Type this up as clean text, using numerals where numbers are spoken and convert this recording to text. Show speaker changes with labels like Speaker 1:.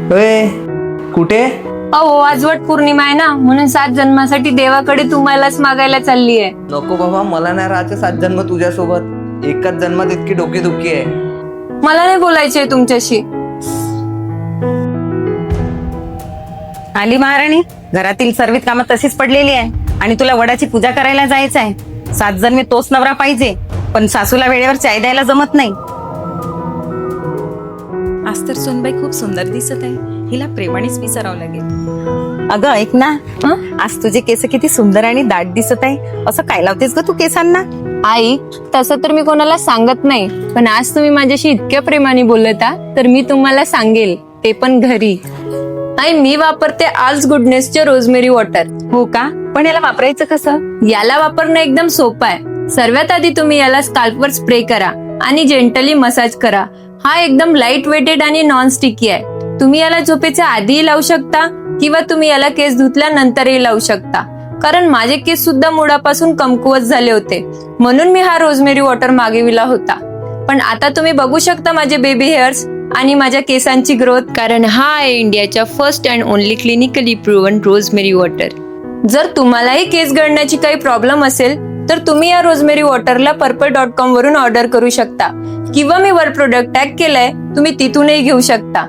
Speaker 1: होय, कुठे?
Speaker 2: अहो आज वट पौर्णिमा आहे ना, म्हणून 7 जन्मासाठी देवाकडे तुम्हालाच मागायला चालली आहे.
Speaker 1: नको बाबा, मला नाही राहायचे 7 जन्म तुझ्यासोबत. एकाच जन्मात इतकी डोकेदुखी आहे.
Speaker 2: मला नाही बोलायचंय तुमच्याशी.
Speaker 3: आली महाराणी. घरातील सर्व कामं तशीच पडलेली आहे आणि तुला वडाची पूजा करायला जायचं आहे. 7 जन्मे तोच नवरा पाहिजे, पण सासूला वेळेवर चाय द्यायला जमत नाही.
Speaker 4: आज तर सोनबाई खूप सुंदर दिसत आहे. हिला प्रेमानेच विचारावं लागेल.
Speaker 3: अगं ऐक ना, आज तुझे केस किती सुंदर आणि दाट दिसत आहे. असं काय लावतेस ग तू केसांना?
Speaker 2: आई, तसं तर मी कोणाला सांगत नाही, पण आज तुम्ही माझ्याशी इतक्या प्रेमाने बोलता तर मी तुम्हाला सांगेल, ते पण घरी. आई, मी वापरते आल्स गुडनेसचे रोजमेरी वॉटर.
Speaker 3: हो का? पण याला वापरायचं कसं?
Speaker 2: याला वापरणं एकदम सोपं आहे. सर्वात आधी तुम्ही याला स्काल्पवर स्प्रे करा आणि जेंटली मसाज करा. हा एकदम लाईट वेटेड आणि नॉन स्टिकी आहे. तुम्ही याला झोपेच्या आधीही लावू शकता किंवा तुम्ही याला केस धुतल्यानंतरही लावू शकता, कारण माझे केस सुद्धा मुळापासून कमकुवत झाले होते, म्हणून मी हा रोजमेरी वॉटर मागविला होता. पण आता तुम्ही बघू शकता माझे बेबी हेअर्स आणि माझ्या केसांची ग्रोथ, कारण हा आहे इंडियाच्या first and only clinically proven rosemary water. जर तुम्हालाही केस गळण्याची काही प्रॉब्लेम असेल तर तुम्ही या रोजमेरी वॉटरला purple.com वरून ऑर्डर करू शकता किंवा मी वर प्रोडक्ट टॅग केलंय, तुम्ही तिथूनही घेऊ शकता.